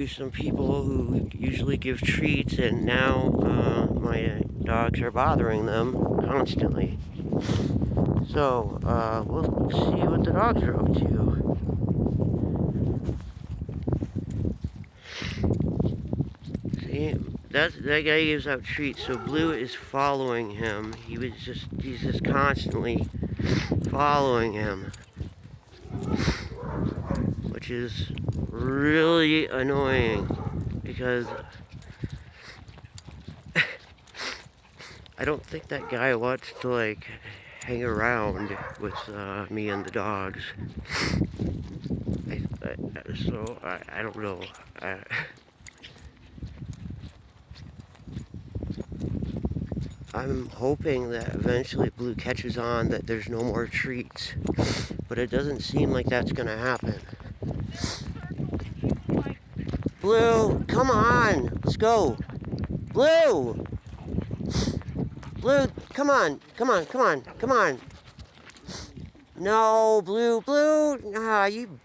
some people who usually give treats, and now my dogs are bothering them constantly. So we'll see what the dogs are up to. See, that guy gives out treats, so Blue is following him. He's just constantly following him, which is really annoying because I don't think that guy wants to like hang around with me and the dogs. I don't know. I'm hoping that eventually Blue catches on that there's no more treats, but it doesn't seem like that's gonna happen. Blue, come on, let's go. Blue! Blue, come on, come on, come on, come on. No, Blue, you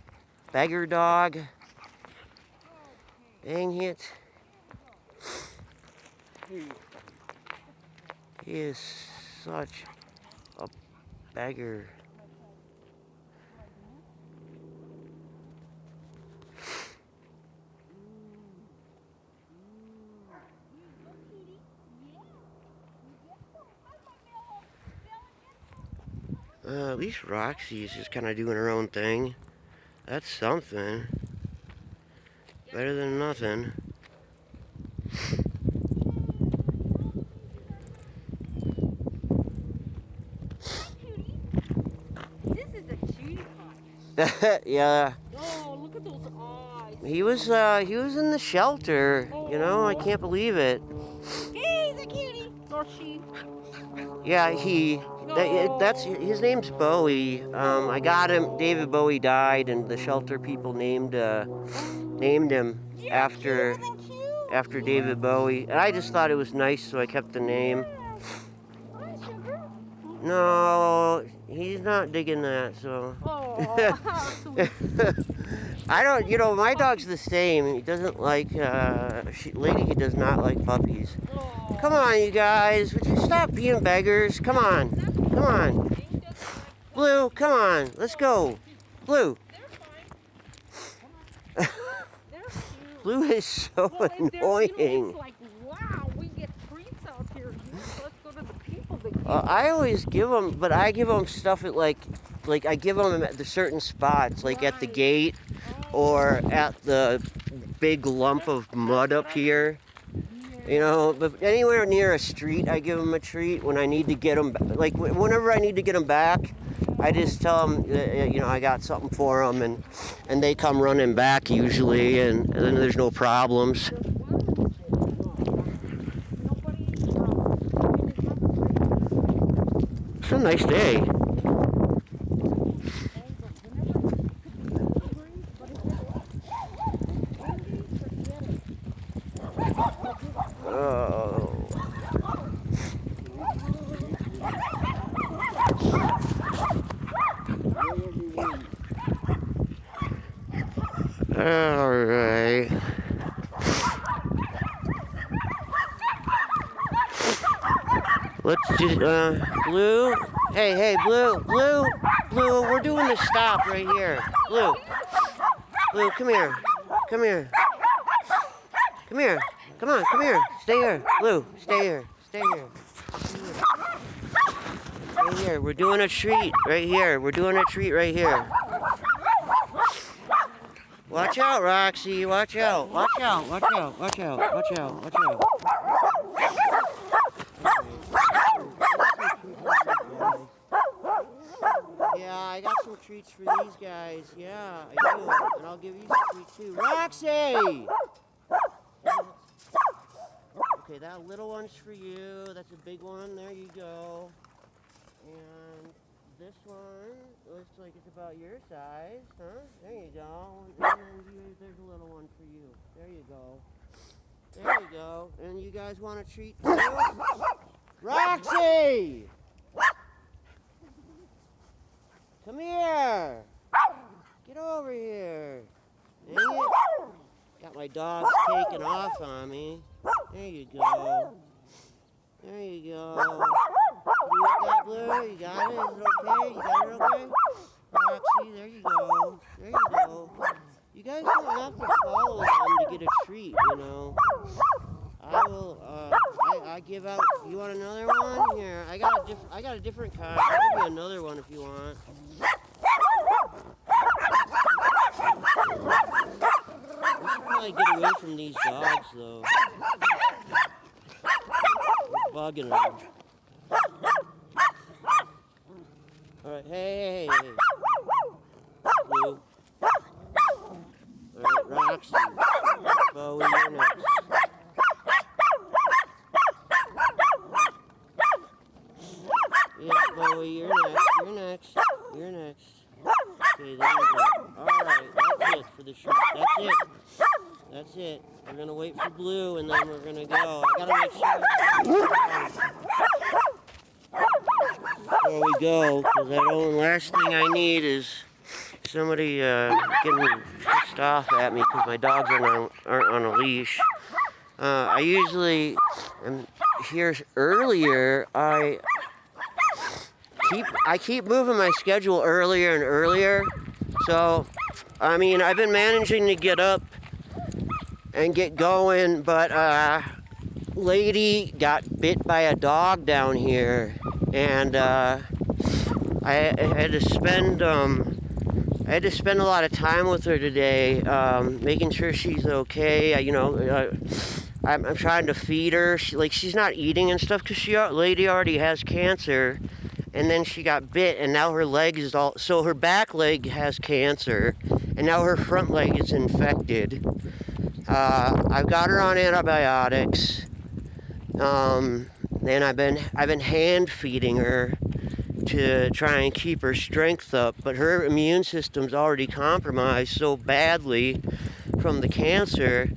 beggar dog. Dang it. He is such a beggar. At least Roxy's just kind of doing her own thing. That's something. Better than nothing. This is a cutie pie. Yeah. Oh, look at those eyes. He was in the shelter. You know, I can't believe it. He's a cutie. Or she. Yeah, that's his name's Bowie. I got him. David Bowie died, and the shelter people named him after David Bowie. And I just thought it was nice, so I kept the name. Hi, sugar. No, he's not digging that. So. Oh, how sweet. I don't. You know, my dog's the same. He doesn't like. Lady, he does not like puppies. Oh. Come on, you guys. Would you stop being beggars? Come on. Come on. Blue, come on. Let's go. Blue. They're cute. Blue is so Well, annoying. it's like, wow, we get treats out here. Let's go to the people that give I always give them, but I give them stuff at like I give them at the certain spots, like at the gate or at the big lump of mud up here. You know, but anywhere near a street, I give them a treat when I need to get them. Like whenever I need to get them back, I just tell them, you know, I got something for them, and they come running back usually, and then there's no problems. It's a nice day. Alright. Let's just, Blue? Hey, Blue, we're doing the stop right here. Blue, come here. Come here. Come here. Come on, come here. Stay here. Blue, stay here. Stay here. Stay here. We're doing a treat right here. We're doing a treat right here. Watch out, Roxy. Watch out. Watch out. Watch out. Watch out. Watch out. Watch out. Yeah, I got some treats for these guys. Yeah, I do. And I'll give you some treats too. Roxy! Okay, that little one's for you. That's a big one. There you go. And this one looks like it's about your size, huh? There you go. And then there's a little one for you. There you go. There you go. And you guys want a treat too? Roxy! Come here! Get over here! Dang it. Got my dogs taking off on me. There you go. There you go. You got that, Blue? You got it? Is it okay? You got it okay? Roxy, there you go. There you go. You guys don't have to follow them to get a treat, you know. I will, I give out, you want another one? Here, I got a different kind. I'll give you another one if you want. We should probably get away from these dogs, though. They're bugging them. Alright, hey. Blue. Alright, Roxy. Bowie, you're next. Yeah, Bowie, you're next. Okay, there you go. Alright, that's it for the shoot. That's it. We're gonna wait for Blue and then we're gonna go. I gotta make sure. There we go, because the last thing I need is somebody getting pissed off at me because my dogs aren't on a leash. I usually am here earlier. I keep moving my schedule earlier and earlier. So, I mean, I've been managing to get up and get going, but lady got bit by a dog down here, and I had to spend a lot of time with her today, making sure she's okay. I'm trying to feed her. She's not eating and stuff because lady already has cancer, and then she got bit, and now her leg is so her back leg has cancer, and now her front leg is infected. I've got her on antibiotics, and I've been hand feeding her to try and keep her strength up, but her immune system's already compromised so badly from the cancer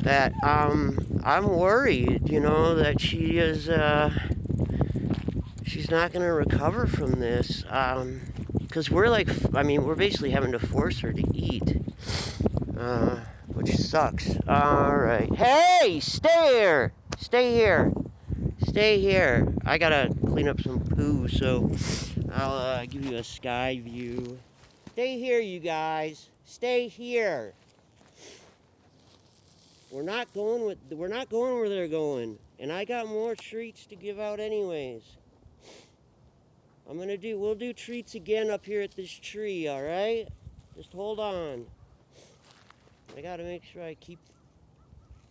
that I'm worried, that she's not going to recover from this, because we're basically having to force her to eat, which sucks. All right, hey, stay here. I gotta clean up some poo, so I'll give you a sky view. Stay here, you guys. Stay here. We're not going where they're going, and I got more treats to give out anyways. We'll do treats again up here at this tree, all right? Just hold on. I gotta make sure I keep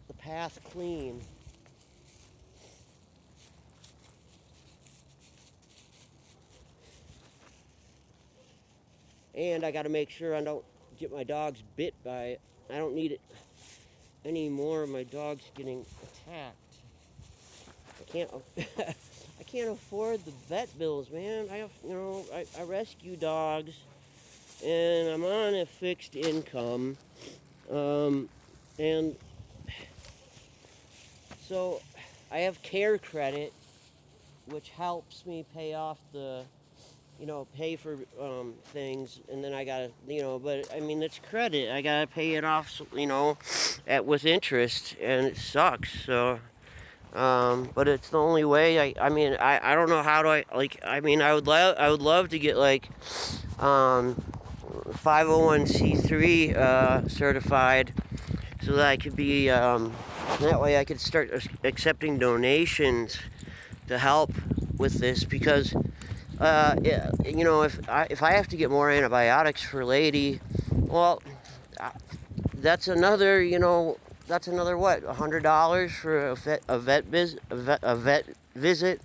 the path clean. And I gotta make sure I don't get my dogs bit by it. I don't need it any more of my dogs getting attacked. I can't afford the vet bills, man. I rescue dogs, and I'm on a fixed income, and so I have care credit, which helps me pay off pay for things, and then I gotta, but I mean, it's credit. I gotta pay it off, with interest, and it sucks. So, but it's the only way. I don't know how do I would love to get 501c3 certified, so that I could be that way I could start accepting donations to help with this, because if I have to get more antibiotics for lady, well, that's another what, $100 for a vet visit,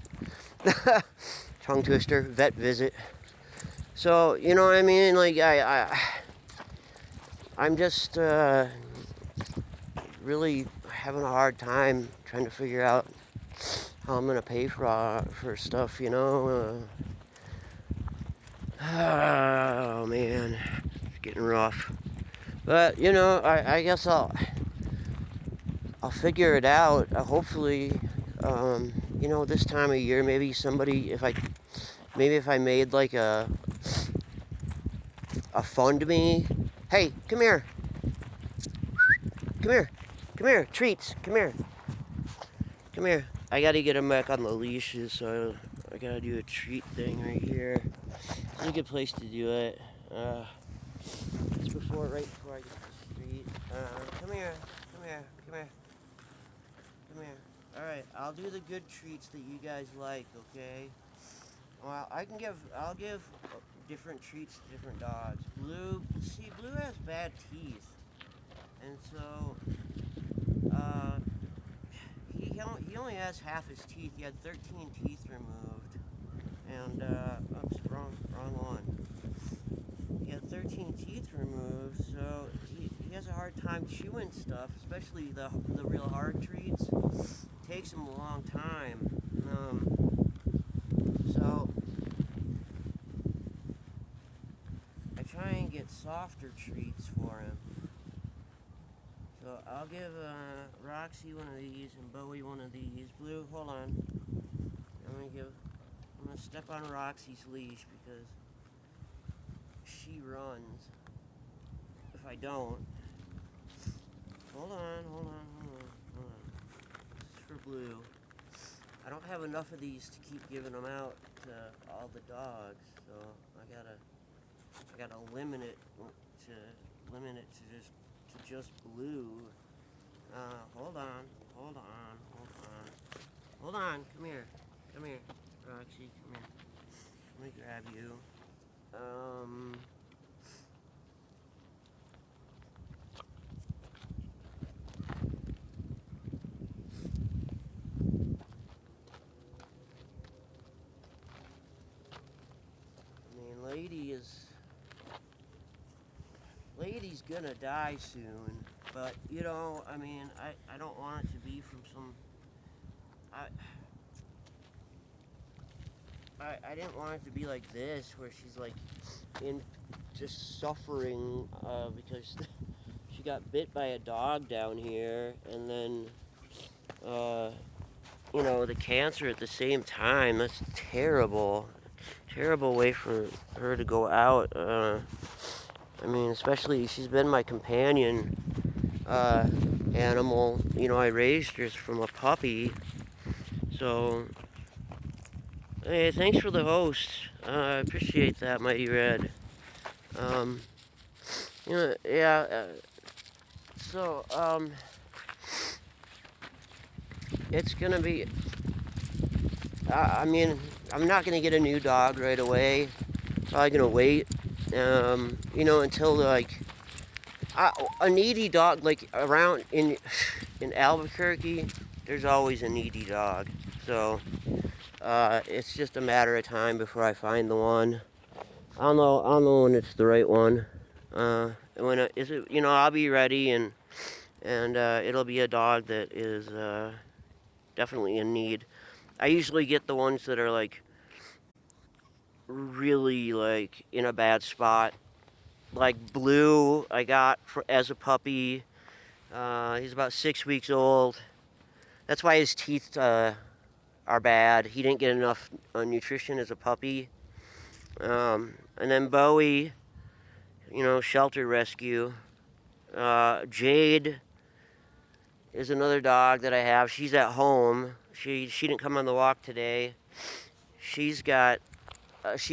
tongue twister, vet visit. So what I mean, I'm just really having a hard time trying to figure out how I'm gonna pay for stuff, Oh man, it's getting rough. But I guess I'll figure it out. Hopefully, this time of year, maybe somebody, if I made a fund me. Hey, come here. Come here. Come here. Treats. Come here. Come here. I gotta get him back on the leashes, so I gotta do a treat thing right here. It's a good place to do it. It's right before I get to the street. Come here. Come here. Come here. Come here. Alright, I'll do the good treats that you guys like, okay? Well, I'll give different treats to different dogs. Blue has bad teeth. And so, he only has half his teeth. He had 13 teeth removed. And, oops, wrong one. He had 13 teeth removed, so he has a hard time chewing stuff, especially the real hard treats. It takes him a long time. So I try and get softer treats for him. So I'll give Roxy one of these and Bowie one of these. Blue, hold on. I'm gonna step on Roxy's leash because she runs. If I don't, hold on. This is for Blue. I don't have enough of these to keep giving them out to all the dogs, so I gotta limit it to just Blue. Hold on. Come here, Roxy. Come here. Let me grab you. Lady's gonna die soon, but you know, I don't want it to be from some. I didn't want it to be like this, where she's like just suffering because she got bit by a dog down here, and then the cancer at the same time. That's terrible way for her to go out. Especially she's been my companion animal. I raised her from a puppy. So, hey, thanks for the host. I appreciate that, Mighty Red. It's gonna be. I'm not gonna get a new dog right away. Probably gonna wait. Until like a needy dog, like around in Albuquerque, there's always a needy dog. So it's just a matter of time before I find the one. I'll know when it's the right one. I'll be ready, and it'll be a dog that is definitely in need. I usually get the ones that are like really like in a bad spot. Like Blue, I got as a puppy. He's about 6 weeks old. That's why his teeth are bad. He didn't get enough nutrition as a puppy. And then Bowie, shelter rescue. Jade is another dog that I have. She's at home. She didn't come on the walk today. She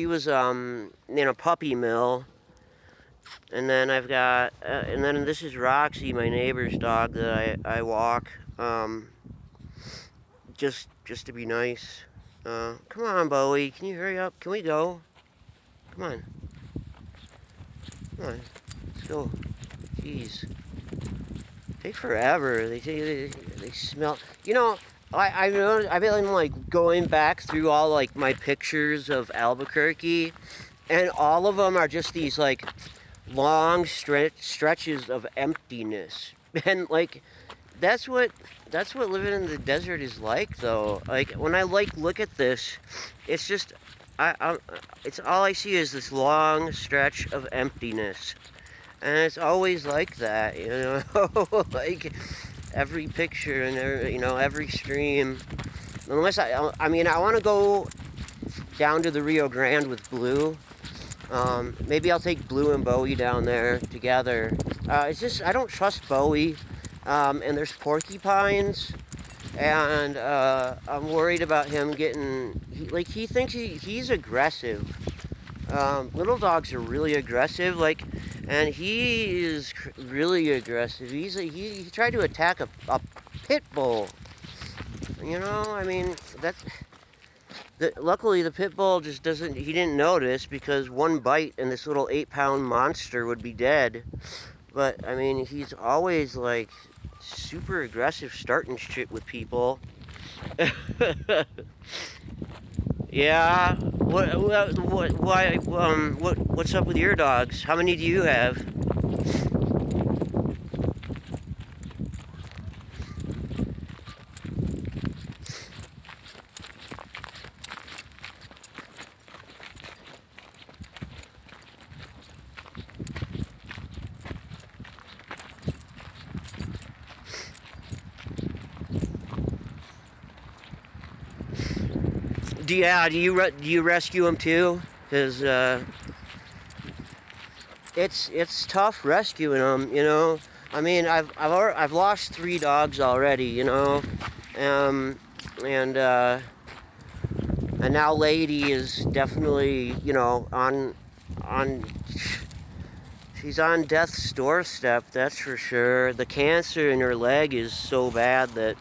was in a puppy mill. And then I've got, and then this is Roxy, my neighbor's dog that I walk, just to be nice. Come on, Bowie, can you hurry up? Can we go? Come on, let's go. Jeez, they take forever. They smell. I've been like going back through all like my pictures of Albuquerque, and all of them are just these like long stretches of emptiness. And like that's what living in the desert is like, though. Like when I look at this, it's just it's all I see is this long stretch of emptiness, and it's always like that, like every picture and every stream. Unless I want to go down to the Rio Grande with Blue. Maybe I'll take Blue and Bowie down there together. It's just I don't trust Bowie. and there's porcupines, and I'm worried about him getting. He thinks he's aggressive. Little dogs are really aggressive, and he is really aggressive. He tried to attack a pit bull. You know, I mean, luckily the pit bull just doesn't. He didn't notice because one bite and this little 8-pound monster would be dead. But I mean, he's always like super aggressive, starting shit with people. Yeah. What's up with your dogs? How many do you have? Do you rescue them too? Because it's tough rescuing them. You know, I mean, I've lost 3 dogs already. You know, and now Lady is definitely, you know, on she's on death's doorstep. That's for sure. The cancer in her leg is so bad that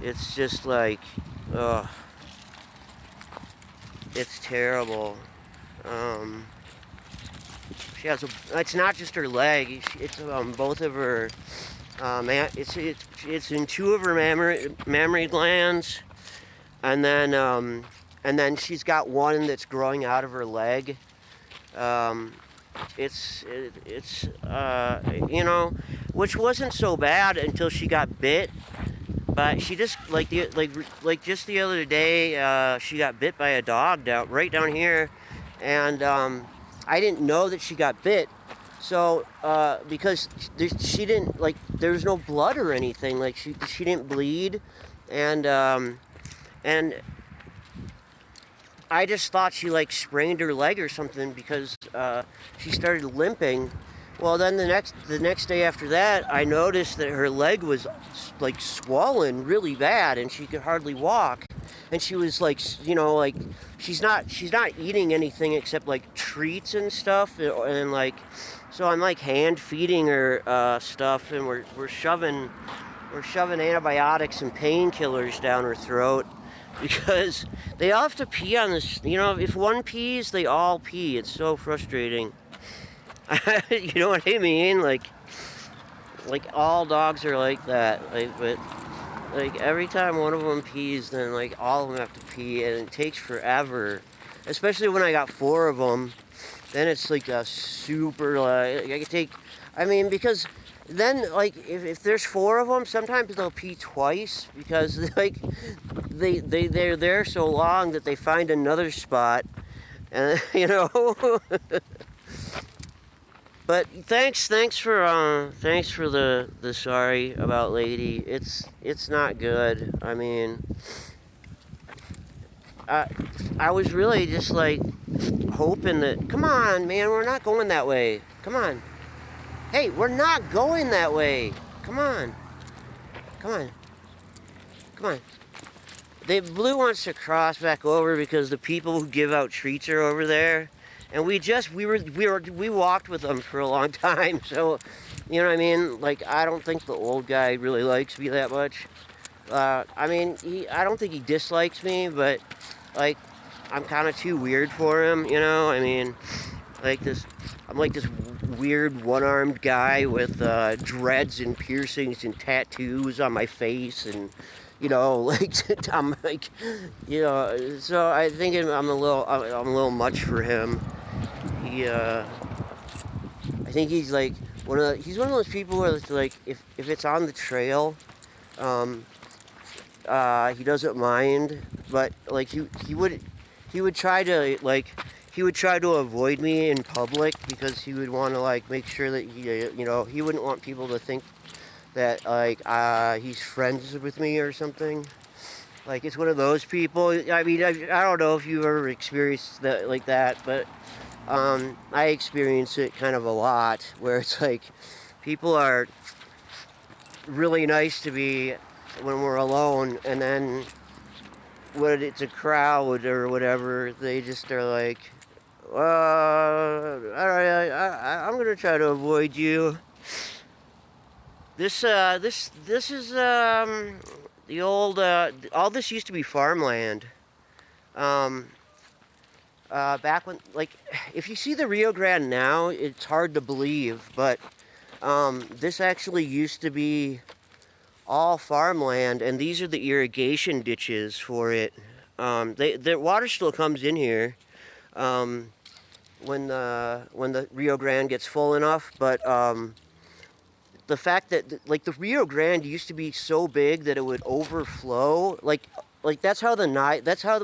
it's just like, ugh. It's terrible. She has it's not just her leg. It's both of her. It's in 2 of her mammary glands, and then she's got one that's growing out of her leg. It's you know, which wasn't so bad until she got bit. But she just like just the other day, she got bit by a dog right down here, and I didn't know that she got bit. So because she didn't there was no blood or anything. Like she didn't bleed, and I just thought she sprained her leg or something because she started limping. Well, then the next day after that, I noticed that her leg was swollen really bad, and she could hardly walk. And she was she's not eating anything except treats and stuff, and so I'm hand feeding her stuff, and we're shoving antibiotics and painkillers down her throat because they all have to pee on this. You know, if one pees, they all pee. It's so frustrating. You know what I mean? Like all dogs are like that. But every time one of them pees, then all of them have to pee, and it takes forever. Especially when I got 4 of them, then it's a super I could take. I mean, because then if there's 4 of them, sometimes they'll pee twice because they're there so long that they find another spot, and you know. But thanks for the sorry about Lady. It's not good. I mean, I was really just hoping that, come on, man, we're not going that way. Come on. Hey, we're not going that way. Come on. Come on. Come on. Blue wants to cross back over because the people who give out treats are over there. And we walked with them for a long time, so you know what I mean. I don't think the old guy really likes me that much. I mean, I don't think he dislikes me, but I'm kind of too weird for him, you know. I mean, I'm this weird one-armed guy with dreads and piercings and tattoos on my face, and you know, I'm you know. So I think I'm a little much for him. I think he's he's one of those people where it's if it's on the trail, he doesn't mind, but he would try to he would try to avoid me in public because he would want to make sure that he wouldn't want people to think that he's friends with me or something. It's one of those people. I mean, I don't know if you've ever experienced that, but I experience it kind of a lot, where it's people are really nice to me when we're alone, and then when it's a crowd or whatever, they just are like, all right, I'm gonna try to avoid you. This is the old. All this used to be farmland. Um, Back when, like, if you see the Rio Grande now, it's hard to believe, but this actually used to be all farmland, and these are the irrigation ditches for it. The water still comes in here when the Rio Grande gets full enough, but the fact that like the Rio Grande used to be so big that it would overflow, like that's how the Nile, that's how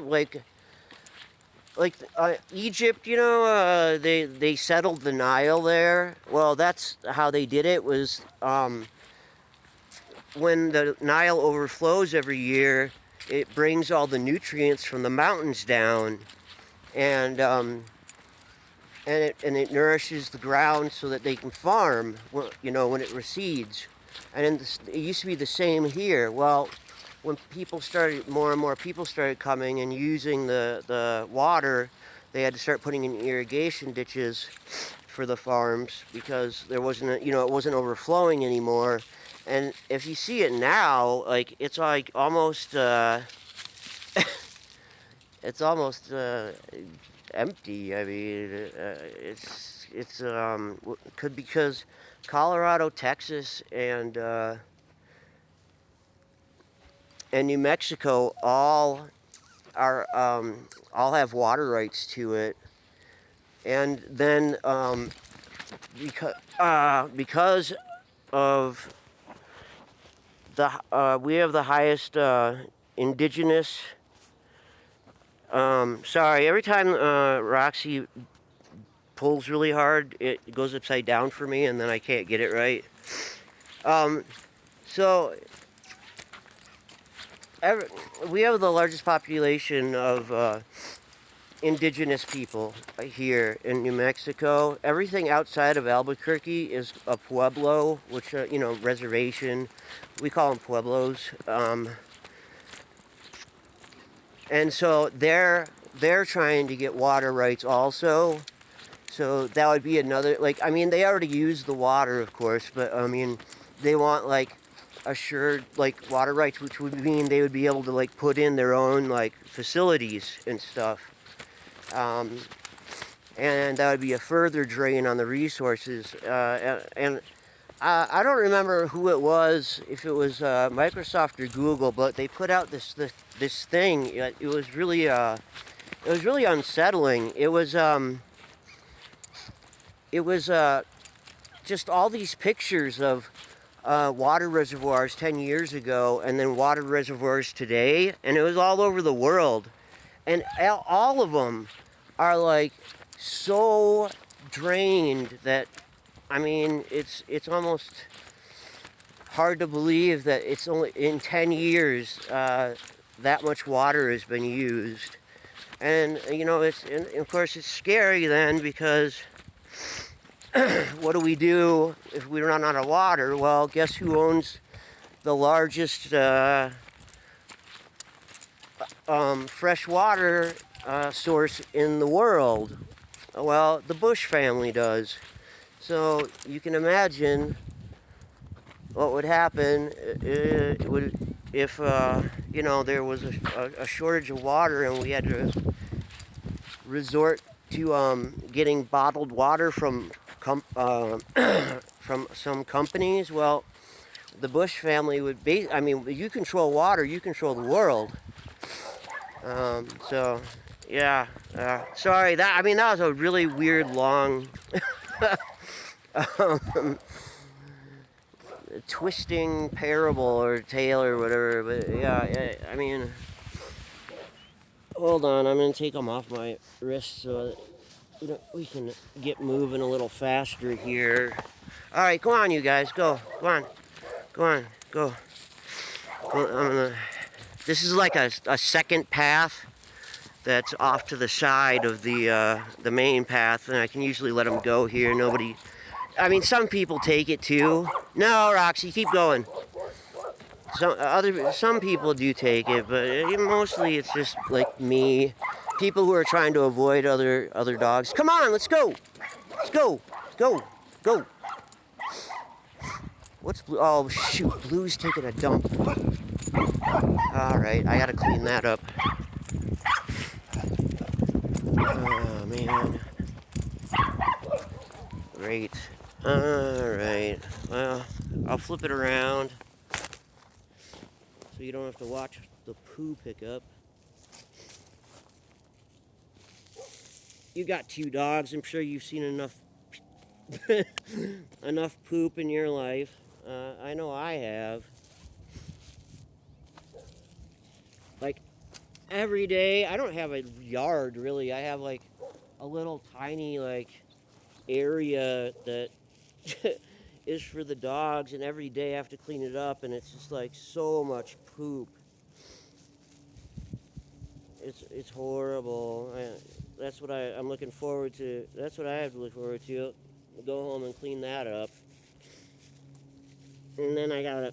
Egypt, you know, they settled the Nile there. Well, that's how they did it. Was when the Nile overflows every year, it brings all the nutrients from the mountains down, and it nourishes the ground so that they can farm. You know, when it recedes, and it used to be the same here. Well, when people started, more and more people started coming and using the water, they had to start putting in irrigation ditches for the farms because there wasn't, you know, it wasn't overflowing anymore. And if you see it now, like it's like almost it's almost empty. I mean, it's could because Colorado, Texas, and New Mexico all have water rights to it, and then because of we have the highest indigenous. Sorry, every time Roxy pulls really hard, it goes upside down for me, and then I can't get it right. So we have the largest population of indigenous people here in New Mexico. Everything outside of Albuquerque is a pueblo, which you know, reservation. We call them pueblos. And so they're trying to get water rights also. So that would be another, like, I mean, they already use the water, of course, but I mean, they want like assured like water rights, which would mean they would be able to like put in their own like facilities and stuff. And that would be a further drain on the resources. And I don't remember who it was, if it was Microsoft or Google, but they put out this thing. It was really unsettling. It was just all these pictures of water reservoirs 10 years ago, and then water reservoirs today, and it was all over the world, and all of them are like so drained that, I mean, it's almost hard to believe that it's only in 10 years that much water has been used. And you know, and of course it's scary then, because what do we do if we run out of water? Well, guess who owns the largest fresh water source in the world? Well, the Bush family does. So you can imagine what would happen if you know, there was a shortage of water and we had to resort to getting bottled water from some companies. Well, the Bush family would be, I mean, you control water, you control the world. So yeah, sorry, that was a really weird long twisting parable or tale or whatever, but yeah, I mean, hold on, I'm gonna take them off my wrist so that, you know, we can get moving a little faster here. All right, go on, you guys, go on, go. Well, this is like a second path that's off to the side of the main path, and I can usually let them go here. Nobody, I mean, some people take it too. No, Roxy, keep going. Some people do take it, but mostly it's just like me. People who are trying to avoid other dogs. Come on, let's go. Let's go. Go. Go. What's Blue? Oh shoot, Blue's taking a dump. All right, I gotta clean that up. Oh man. Great. All right. Well, I'll flip it around so you don't have to watch the poo pick up. You got 2 dogs. I'm sure you've seen enough enough poop in your life. I know I have. Like every day, I don't have a yard really. I have like a little tiny like area that is for the dogs, and every day I have to clean it up, and it's just like so much poop. It's horrible. That's what I'm looking forward to. That's what I have to look forward to. Go home and clean that up. And then I gotta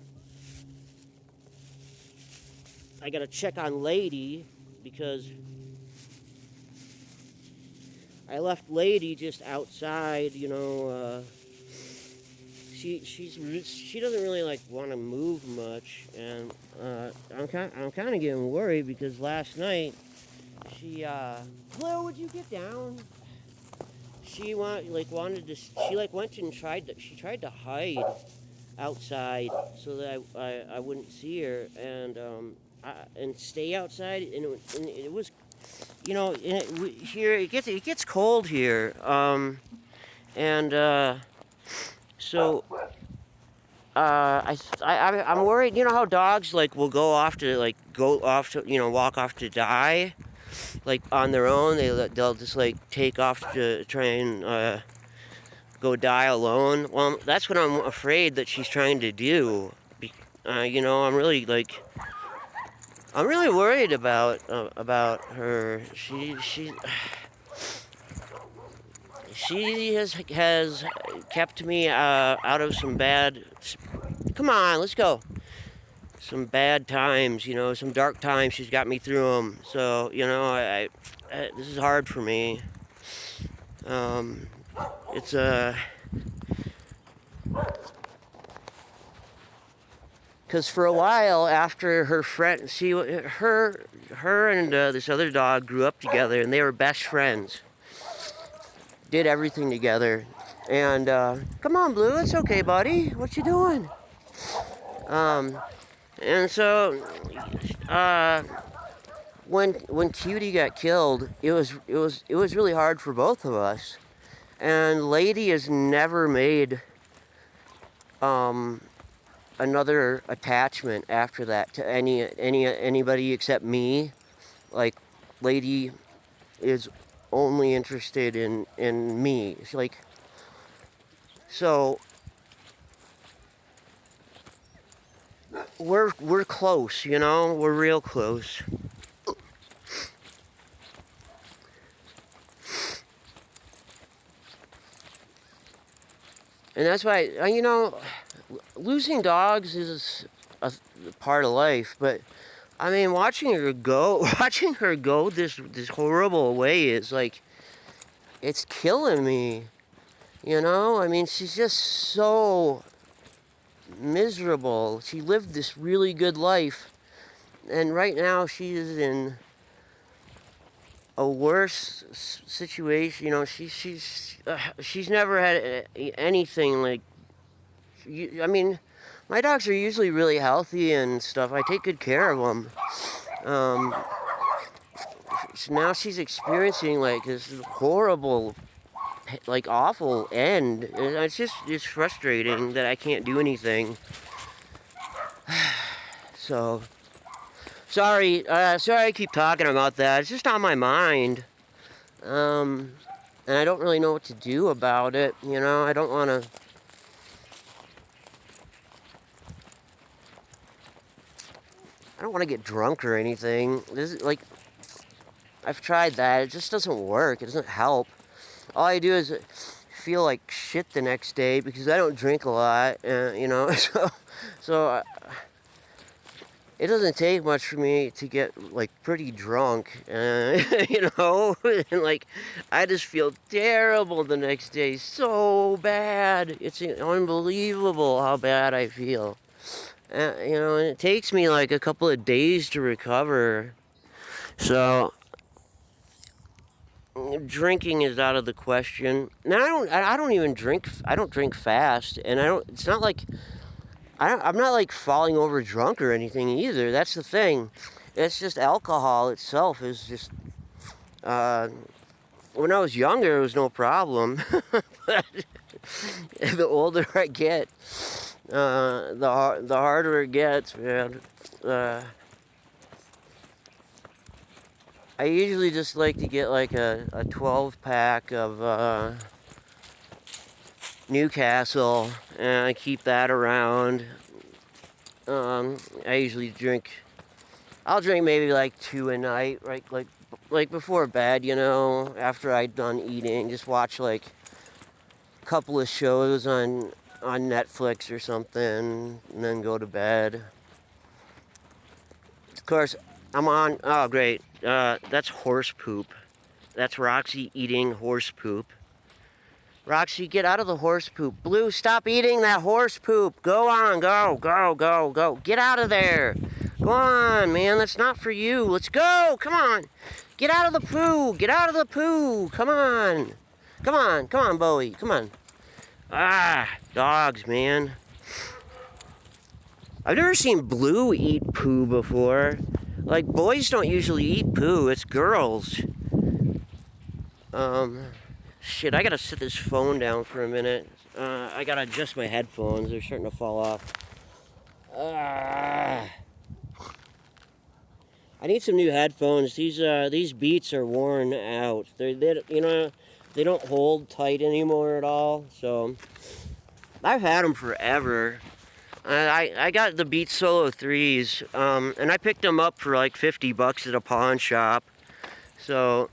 check on Lady, because I left Lady just outside, you know. She doesn't really like want to move much, and I'm kind of getting worried because last night she Blue, would you get down? She went and tried to hide outside so that I wouldn't see her, and stay outside, and it was, you know, here it gets cold here, so I'm worried. You know how dogs like will go off to walk off to die, like on their own. They'll just like take off to try and go die alone. Well, that's what I'm afraid that she's trying to do. You know, I'm really worried about her. She has kept me out of some bad. Come on, let's go. Some bad times, you know, some dark times. She's got me through them. So, you know, I this is hard for me. It's because for a while after her friend, her and this other dog grew up together, and they were best friends. Did everything together, and come on, Blue, it's okay, buddy. What you doing? And so when Cutie got killed, it was really hard for both of us. And Lady has never made another attachment after that to anybody except me. Like, Lady is only interested in me. It's like, so we're close, you know, we're real close. And that's why, you know, losing dogs is a part of life, but I mean, watching her go this horrible way is like, it's killing me. You know, I mean, she's just so miserable. She lived this really good life, and right now she is in a worse situation. You know, she's never had anything like. I mean, my dogs are usually really healthy and stuff. I take good care of them. So now she's experiencing like this horrible, like awful end. It's frustrating that I can't do anything. So, sorry I keep talking about that. It's just on my mind. And I don't really know what to do about it. You know, I don't want to. I don't want to get drunk or anything. This is like, I've tried that. It just doesn't work. It doesn't help. All I do is feel like shit the next day because I don't drink a lot. You know, so it doesn't take much for me to get like pretty drunk, you know, and like I just feel terrible the next day, so bad. It's unbelievable how bad I feel. You know, and it takes me like a couple of days to recover. So drinking is out of the question. Now I don't even drink. I don't drink fast, and I don't. It's not like I'm not like falling over drunk or anything either. That's the thing. It's just alcohol itself is just. When I was younger, it was no problem. But the older I get, the harder it gets, man. I usually just like to get like a 12 pack of Newcastle, and I keep that around. I usually I'll drink maybe like 2 a night, right? Like before bed, you know, after I'd done eating, just watch like a couple of shows on Netflix or something, and then go to bed. Of course, oh great, that's horse poop. That's Roxy eating horse poop. Roxy, get out of the horse poop. Blue, stop eating that horse poop. Go on, go. Get out of there. Go on, man, that's not for you. Let's go, come on. Get out of the poo, come on. Come on, Bowie, come on. Ah, dogs, man. I've never seen Blue eat poo before. Like, boys don't usually eat poo, it's girls. Shit, I gotta set this phone down for a minute. I gotta adjust my headphones, they're starting to fall off. I need some new headphones. These Beats are worn out. They don't hold tight anymore at all. So I've had them forever. I got the Beats Solo 3s, and I picked them up for like $50 at a pawn shop. So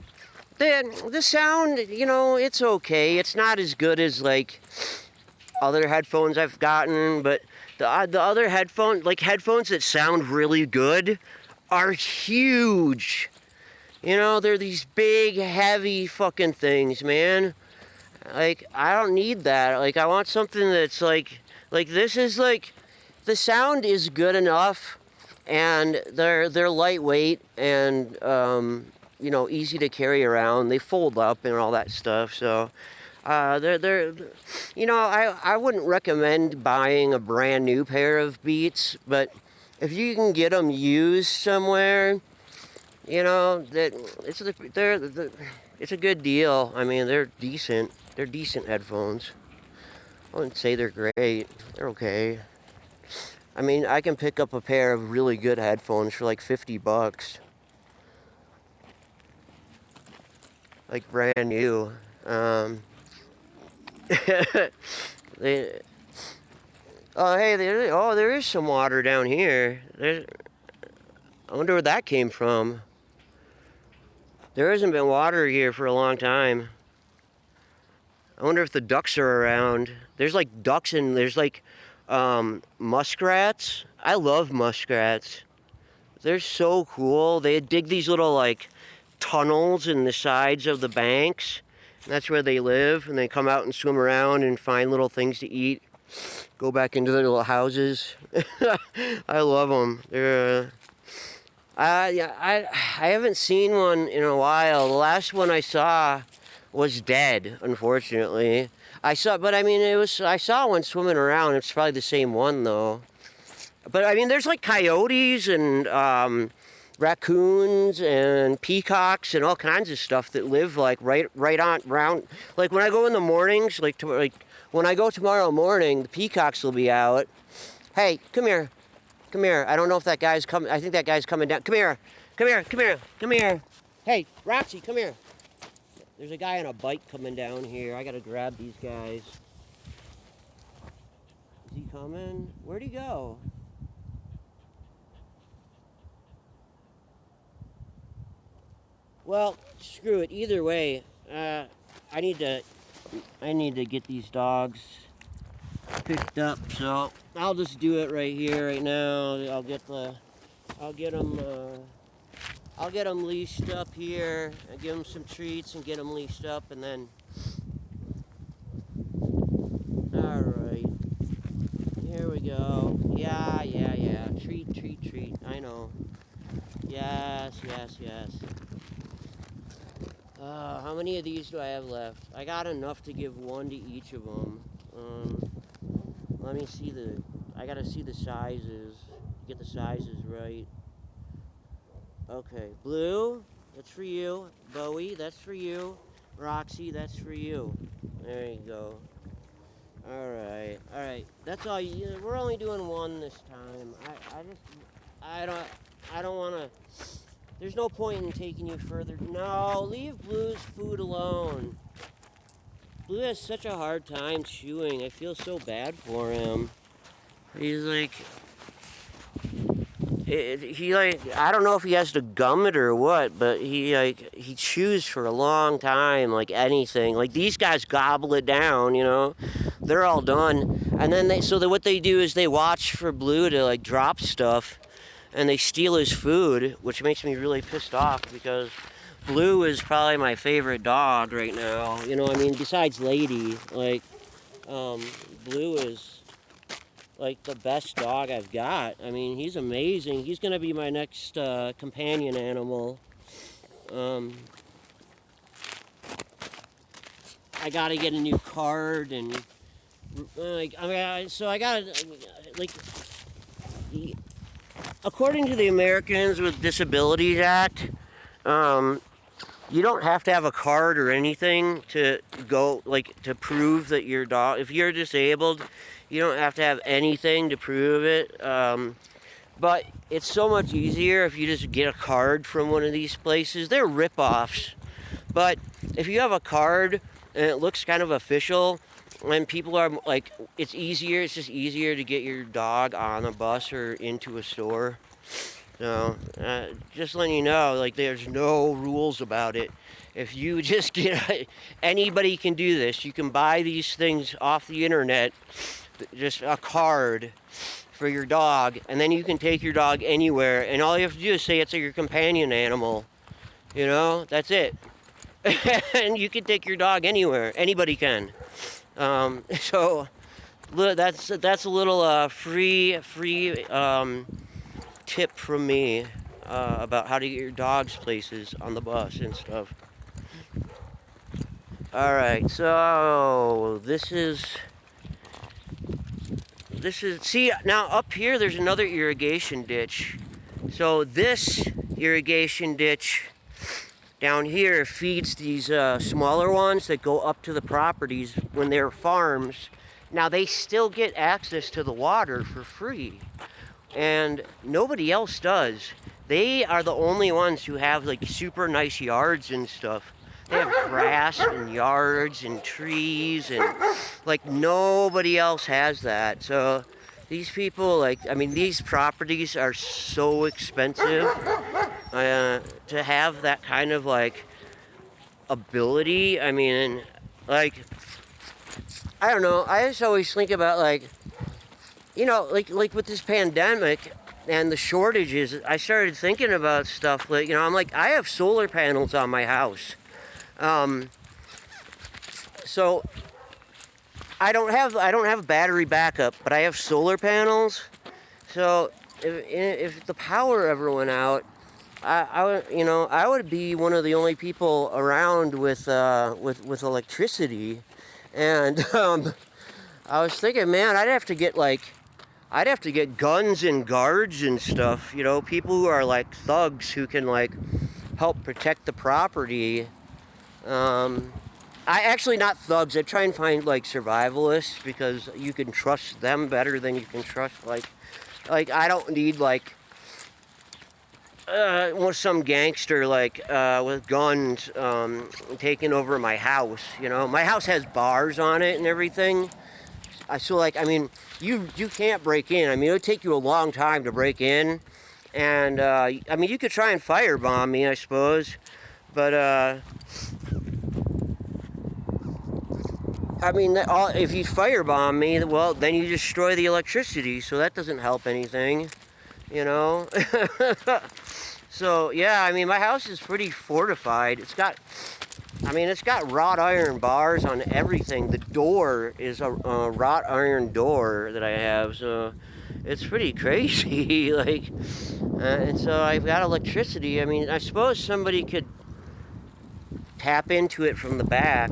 the sound, you know, it's okay. It's not as good as like other headphones I've gotten, but the other headphones that sound really good, are huge. You know, they're these big, heavy fucking things, man. Like, I don't need that. Like, I want something that's like this is like, the sound is good enough, and they're lightweight and, you know, easy to carry around. They fold up and all that stuff, so, they're, you know, I wouldn't recommend buying a brand new pair of Beats, but if you can get them used somewhere, you know, it's a good deal. I mean, they're decent. They're decent headphones. I wouldn't say they're great. They're okay. I mean, I can pick up a pair of really good headphones for like $50. Like brand new. Oh, hey, there is some water down here. I wonder where that came from. There hasn't been water here for a long time. I wonder if the ducks are around. There's like ducks and there's like muskrats. I love muskrats. They're so cool. They dig these little like tunnels in the sides of the banks. And that's where they live, and they come out and swim around and find little things to eat. Go back into their little houses. I love them. I haven't seen one in a while. The last one I saw was dead, unfortunately. I saw one swimming around. It's probably the same one though. But I mean, there's like coyotes and raccoons and peacocks and all kinds of stuff that live like right on around. Like when I go in the mornings, when I go tomorrow morning, the peacocks will be out. Hey, come here. Come here. I don't know if that guy's coming. I think that guy's coming down. Come here. Hey, Roxy, come here. There's a guy on a bike coming down here. I gotta grab these guys. Is he coming? Where'd he go? Well, screw it. Either way, I need to get these dogs picked up, so I'll just do it right here, right now. I'll get the I'll get them leashed up here and give them some treats and get them leashed up, and then. All right. Here we go. Yeah. Treat. I know. Yes. How many of these do I have left? I got enough to give one to each of them. Let me see I gotta see the sizes. Get the sizes right. Okay, Blue, that's for you. Bowie, that's for you. Roxy, that's for you. There you go. All right. That's all. We're only doing one this time. I don't want to. There's no point in taking you further. No, leave Blue's food alone. Blue has such a hard time chewing. I feel so bad for him. He's like, I don't know if he has to gum it or what, but he chews for a long time, like anything. Like these guys gobble it down, you know. They're all done, and then what they do is they watch for Blue to like drop stuff, and they steal his food, which makes me really pissed off because Blue is probably my favorite dog right now. You know, I mean, besides Lady, like, Blue is like the best dog I've got. I mean, he's amazing. He's gonna be my next companion animal. I gotta get a new card and so I gotta like. According to the Americans with Disabilities Act, you don't have to have a card or anything to go, like, to prove that your dog, if you're disabled, you don't have to have anything to prove it. But it's so much easier if you just get a card from one of these places. They're rip-offs. But if you have a card and it looks kind of official, and people are like, it's just easier to get your dog on a bus or into a store. So, just letting you know, like, there's no rules about it. If you just anybody can do this. You can buy these things off the internet, just a card for your dog, and then you can take your dog anywhere, and all you have to do is say it's your companion animal. You know, that's it. And you can take your dog anywhere. Anybody can. So that's a little free tip from me about how to get your dogs places on the bus and stuff. All right, so this is see, now up here there's another irrigation ditch. So this irrigation ditch down here feeds these smaller ones that go up to the properties when they're farms. Now they still get access to the water for free, and nobody else does. They are the only ones who have like super nice yards and stuff. They have grass and yards and trees, and like nobody else has that. So these people, like, I mean, these properties are so expensive. To have that kind of like ability, I mean, like, I don't know. I just always think about, like, you know, like with this pandemic and the shortages. I started thinking about stuff like, you know, I'm like, I have solar panels on my house, so I don't have battery backup, but I have solar panels. So if the power ever went out, I would be one of the only people around with electricity, and I was thinking, man, I'd have to get guns and guards and stuff, you know, people who are like thugs who can like help protect the property. I actually, not thugs. I try and find like survivalists, because you can trust them better than you can trust like I don't need like some gangster like with guns taking over my house. You know, my house has bars on it and everything. I mean, you can't break in. I mean, it would take you a long time to break in, and I mean, you could try and firebomb me, I suppose, but I mean, if you firebomb me, well, then you destroy the electricity, so that doesn't help anything. you know. So yeah, I mean, my house is pretty fortified. It's got wrought iron bars on everything. The door is a wrought iron door that I have, so it's pretty crazy. Like, and so I've got electricity. I mean, I suppose somebody could tap into it from the back.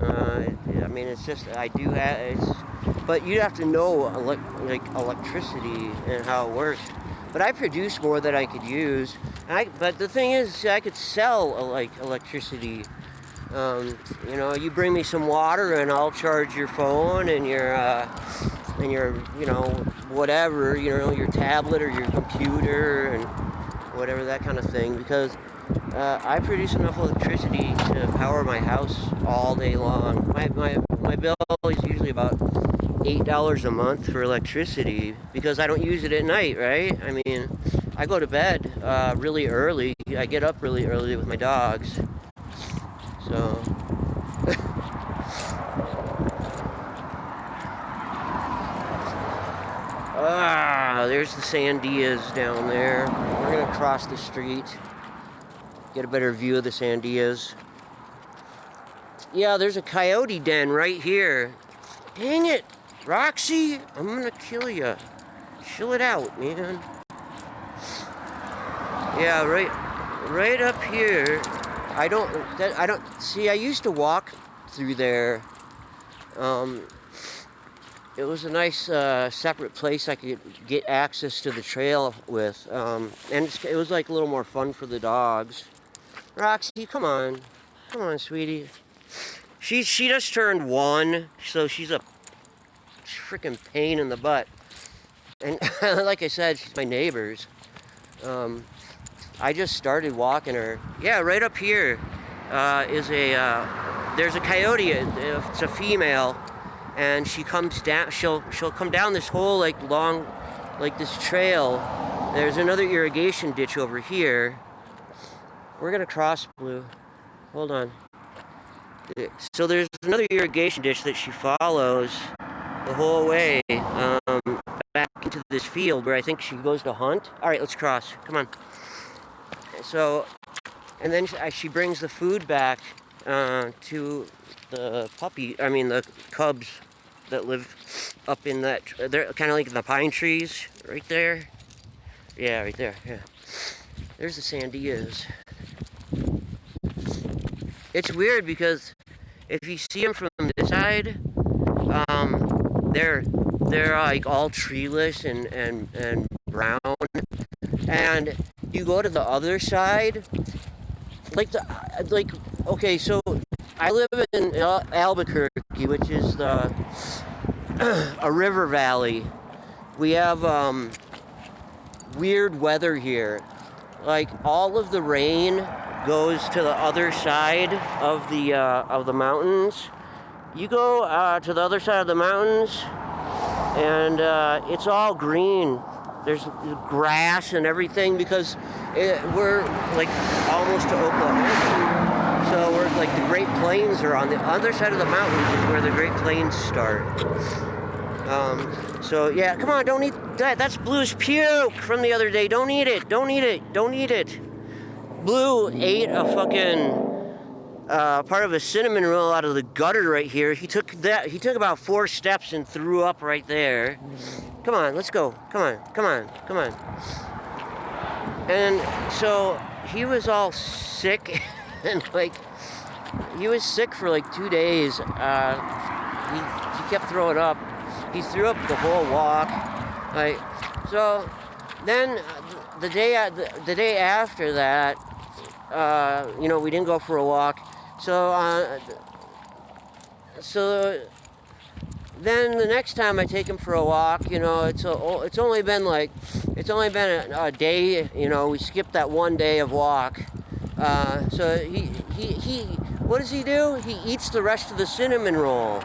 I mean, it's just I do have it's, but you have to know electricity and how it works. But I produce more than I could use. But the thing is, I could sell electricity. You know, you bring me some water and I'll charge your phone and your you know, whatever, you know, your tablet or your computer and whatever, that kind of thing, because I produce enough electricity to power my house all day long. My bill is usually about $8 a month for electricity because I don't use it at night, right? I mean, I go to bed really early. I get up really early with my dogs. So there's the Sandias down there. We're gonna cross the street, get a better view of the Sandias. Yeah, there's a coyote den right here. Dang it, Roxy, I'm gonna kill you. Chill it out, man. Yeah, right up here. I don't see. I used to walk through there. It was a nice separate place I could get access to the trail with, and it was like a little more fun for the dogs. Roxy, come on, sweetie. She just turned 1, so she's a freaking pain in the butt. And like I said, she's my neighbor's. I just started walking her. Yeah, right up here is there's a coyote. It's a female, and she comes down. She'll come down this whole long, this trail. There's another irrigation ditch over here. We're gonna cross, Blue. Hold on. So there's another irrigation ditch that she follows the whole way back into this field where I think she goes to hunt. All right, let's cross. Come on. So, and then she brings the food back to the the cubs that live up in that. They're kind of like in the pine trees right there. Yeah, right there. Yeah. There's the Sandias. It's weird because if you see them from this side, they're like all treeless and brown, and you go to the other side, okay, so I live in Albuquerque, which is a river valley. We have weird weather here. Like, all of the rain goes to the other side of the mountains. You go to the other side of the mountains, and it's all green. There's grass and everything because we're like almost to Oklahoma. So we're like the Great Plains are on the other side of the mountains is where the Great Plains start. So yeah, come on, don't eat that. That's Blue's puke from the other day. Don't eat it. Don't eat it. Don't eat it. Blue ate a fucking part of a cinnamon roll out of the gutter right here. He took about 4 steps and threw up right there. Come on, let's go. Come on. And so he was all sick, and he was sick for 2 days. He kept throwing up. He threw up the whole walk. So then the day after that, we didn't go for a walk. So then the next time I take him for a walk, it's only been a day. We skipped that 1 day of walk. So he what does he do? He eats the rest of the cinnamon roll.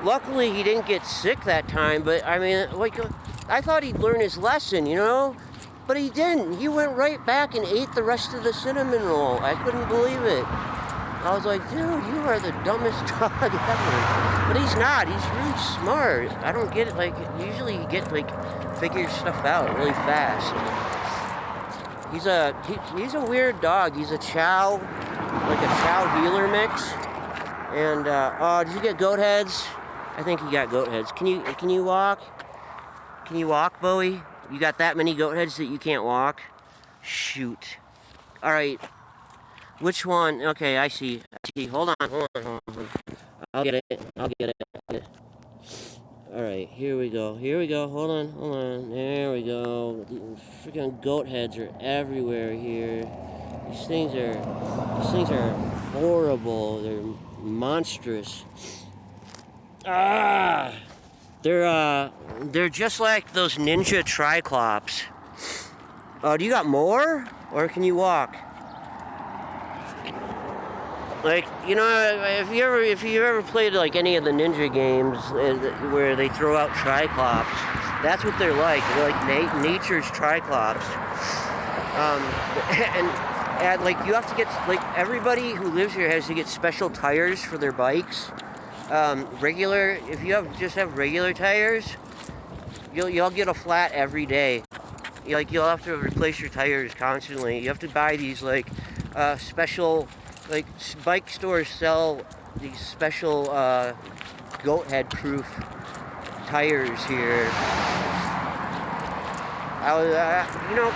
Luckily, he didn't get sick that time. But I mean, I thought he'd learn his lesson, but he didn't. He went right back and ate the rest of the cinnamon roll. I couldn't believe it. I was like, dude, you are the dumbest dog ever. But he's not. He's really smart. I don't get it. Like, usually you get, like, figure stuff out really fast. He's a weird dog. He's a chow, like a chow healer mix. And, oh, did you get goat heads? I think you got goat heads. Can you walk? Can you walk, Bowie? You got that many goat heads that you can't walk? Shoot. All right. Which one? Okay, I see. Hold on. I'll get it. All right, here we go. Hold on. There we go. Freaking goat heads are everywhere here. These things are horrible. They're monstrous. Ah! They're just like those ninja triclops. Do you got more? Or can you walk? Like, you know, if you ever played like any of the ninja games where they throw out triclops, that's what they're like. They're like nature's triclops. And like you have to get, like, everybody who lives here has to get special tires for their bikes. If you just have regular tires, you'll get a flat every day. You'll have to replace your tires constantly. You have to buy these like special, like, bike stores sell these special goat head proof tires here.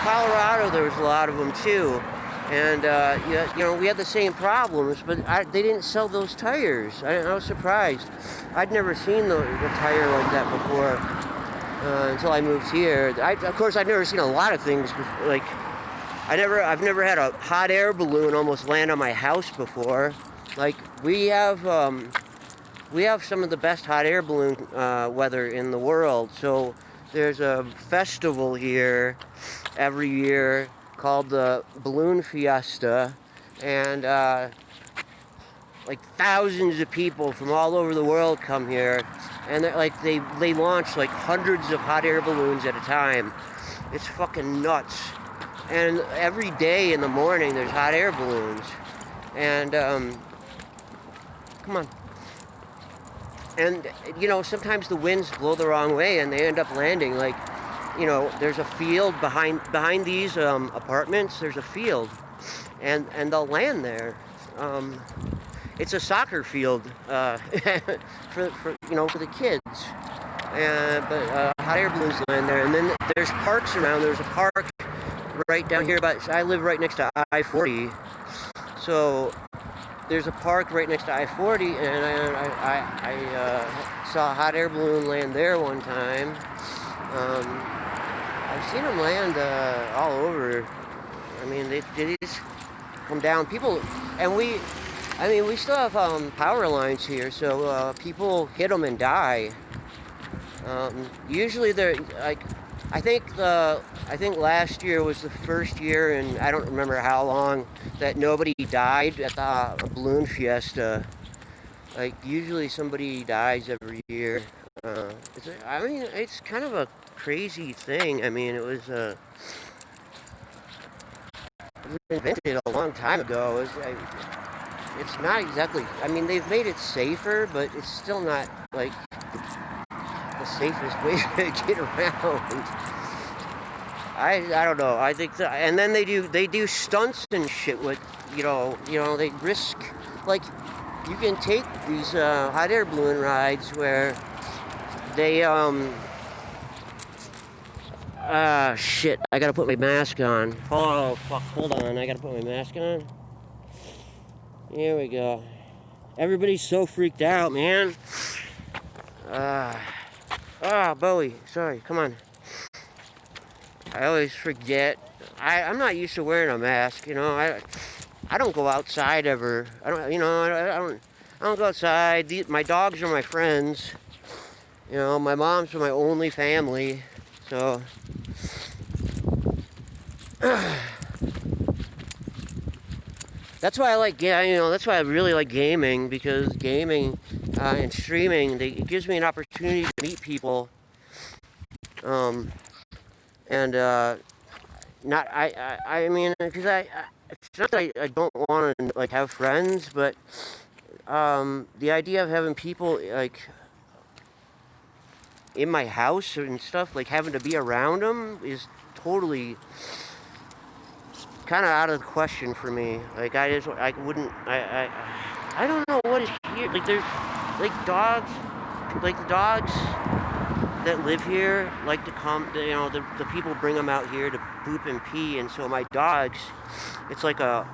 Colorado, there was a lot of them too. And, we had the same problems, but they didn't sell those tires. I was surprised. I'd never seen the tire like that before until I moved here. Of course, I'd never seen a lot of things, like, I've never had a hot air balloon almost land on my house before. Like, we have some of the best hot air balloon weather in the world. So there's a festival here every year called the Balloon Fiesta, and like thousands of people from all over the world come here, and they launch like hundreds of hot air balloons at a time. It's fucking nuts. And every day in the morning there's hot air balloons, and come on. And sometimes the winds blow the wrong way and they end up landing like, there's a field behind these apartments. There's a field, and they'll land there. It's a soccer field for the kids. But hot air balloons land there, and then there's parks around. There's a park right down here, but I live right next to I-40, so there's a park right next to I-40, and I saw a hot air balloon land there one time. I've seen them land all over. I mean, they just come down. People, and we still have power lines here, so people hit them and die. Usually they're like, I think last year was the first year, and I don't remember how long, that nobody died at the balloon fiesta. Like, usually somebody dies every year. It's kind of a crazy thing. I mean, it was invented a long time ago. It's not exactly, I mean, they've made it safer, but it's still not like the safest way to get around. I don't know. I think and then they do stunts and shit with, they risk, like, you can take these hot air balloon rides where they shit, I gotta put my mask on. Oh fuck, hold on, I gotta put my mask on. Here we go. Everybody's so freaked out, man. Bowie, sorry, come on. I always forget. I'm not used to wearing a mask, I don't go outside ever. I don't go outside. My dogs are my friends. My mom's my only family. So that's why I like, that's why I really like gaming, because gaming and streaming, it gives me an opportunity to meet people. And not I mean, because it's not that I don't want to like have friends, but the idea of having people like in my house and stuff, like having to be around them, is totally kind of out of the question for me. Like I wouldn't, I don't know what is here. Like there's like dogs, like the dogs that live here like to come. You know, the people bring them out here to poop and pee, and so my dogs, it's like a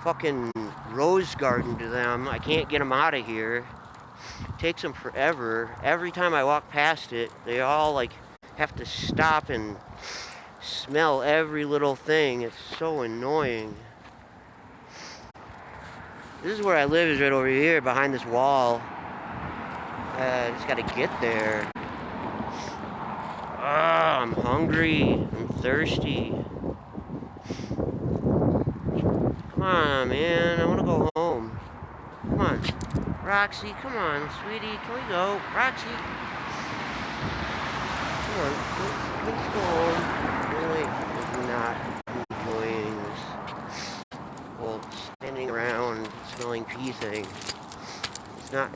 fucking rose garden to them. I can't get them out of here. It takes them forever. Every time I walk past it, they all like have to stop and smell every little thing. It's so annoying. This is where I live, is right over here behind this wall. I just gotta get there. I'm hungry. I'm thirsty. Come on, man. I wanna go home. Come on. Roxy, come on, sweetie. Can we go? Roxy. Come on. Let's go home. Really not enjoying this whole standing around smelling pee thing. It's not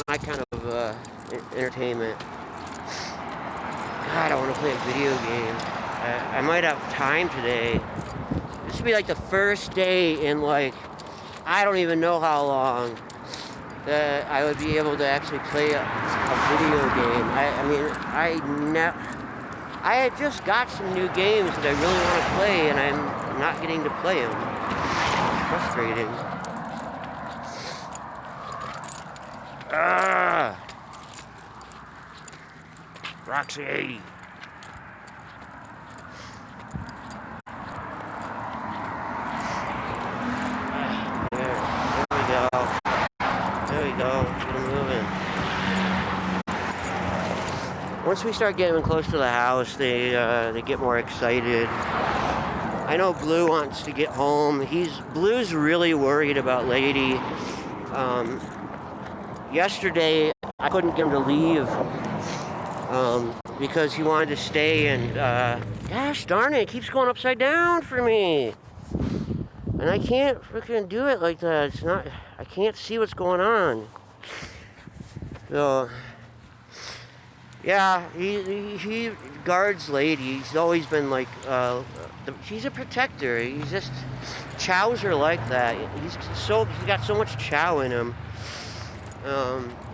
my kind of entertainment. God, I want to play a video game. I might have time today. This would be like the first day in like, I don't even know how long, that I would be able to actually play a video game. I had just got some new games that I really want to play, and I'm not getting to play them. It's frustrating. Roxy. There we go. Get them moving. Once we start getting close to the house, they get more excited. I know Blue wants to get home. Blue's really worried about Lady. Yesterday, I couldn't get him to leave because he wanted to stay, and gosh darn it keeps going upside down for me. And I can't freaking do it like that. I can't see what's going on. So, yeah, he guards Lady. He's always been like, he's a protector. He's just, chows are like that. He's got so much chow in him.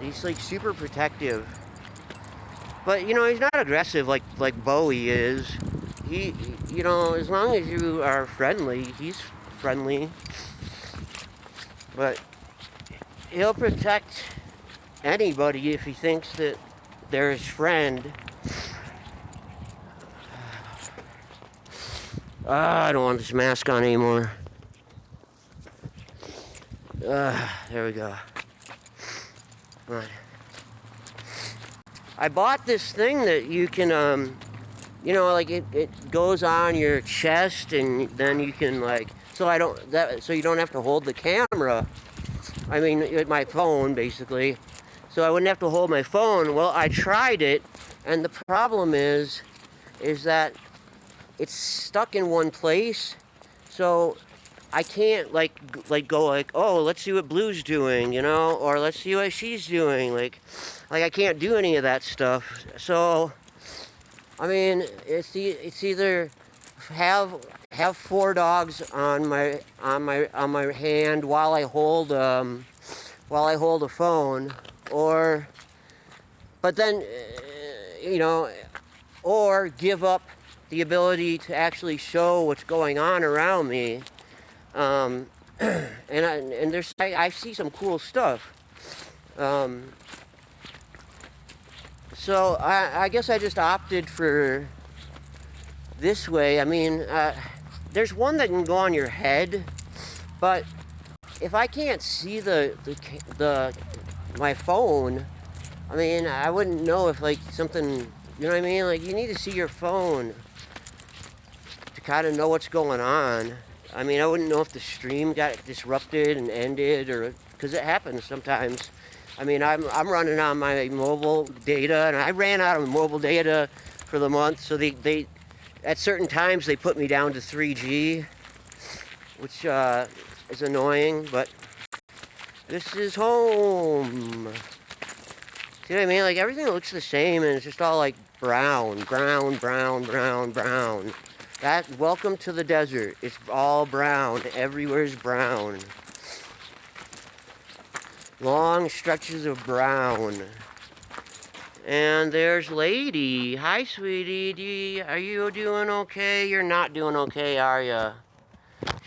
He's like super protective. But, you know, he's not aggressive like Bowie is. You know, as long as you are friendly, he's friendly. But he'll protect anybody if he thinks that they're his friend. I don't want this mask on anymore. There we go. Come on. I bought this thing that you can, you know, like it goes on your chest, and then you can like, so you don't have to hold the camera. I mean, my phone basically. So I wouldn't have to hold my phone. Well, I tried it, and the problem is that it's stuck in one place. So I can't like go like, oh, let's see what Blue's doing, you know, or let's see what she's doing. Like I can't do any of that stuff. So I mean, it's either have 4 dogs on my hand while I hold a phone, but then you know, or give up the ability to actually show what's going on around me. And I see some cool stuff. So I guess I just opted for this way. I mean, there's one that can go on your head, but if I can't see my phone, I mean, I wouldn't know if like something, you know what I mean? Like you need to see your phone to kind of know what's going on. I mean, I wouldn't know if the stream got disrupted and ended, or because it happens sometimes. I mean, I'm running on my mobile data, and I ran out of mobile data for the month, so they At certain times, they put me down to 3G, which is annoying, but this is home. See what I mean? Like, everything looks the same, and it's just all like brown, brown, brown, brown, brown. Welcome to the desert. It's all brown. Everywhere's brown. Long stretches of brown. And there's Lady. Hi, sweetie. Are you doing okay? You're not doing okay, are you?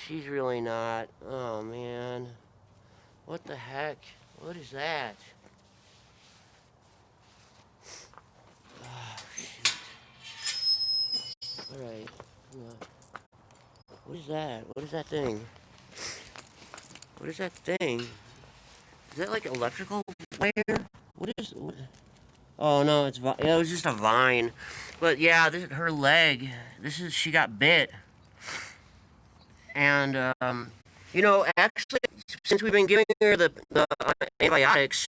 She's really not. Oh, man. What the heck? What is that? Oh, shoot. Alright. What is that? What is that thing? What is that thing? Is that like electrical wire? What is... What? Oh, no, it was just a vine. But yeah, her leg, she got bit. And, you know, actually, since we've been giving her the antibiotics,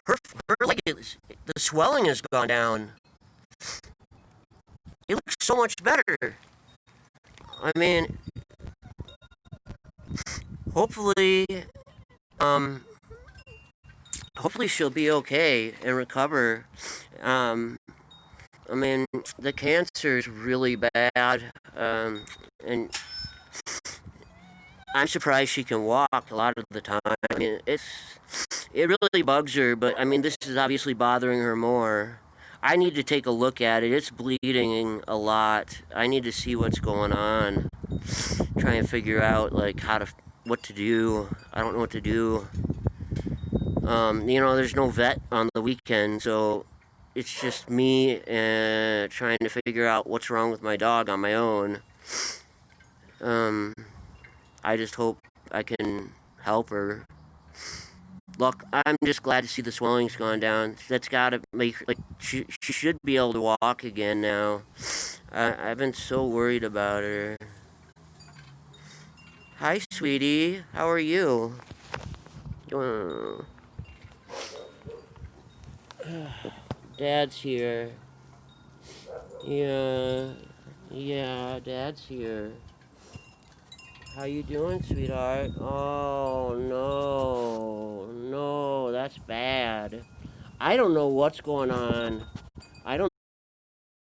her leg, the swelling has gone down. It looks so much better. I mean, hopefully, hopefully she'll be okay and recover. I mean, the cancer is really bad, and I'm surprised she can walk a lot of the time. I mean, it really bugs her, but I mean, this is obviously bothering her more. I need to take a look at it. It's bleeding a lot. I need to see what's going on. Try and figure out like what to do. I don't know what to do. You know, there's no vet on the weekend, so it's just me trying to figure out what's wrong with my dog on my own. I just hope I can help her. Look, I'm just glad to see the swelling's gone down. That's gotta make her, like, she should be able to walk again now. I've been so worried about her. Hi, sweetie. How are you? Dad's here. Yeah, Dad's here. How you doing, sweetheart? Oh, no. No, that's bad. I don't know what's going on.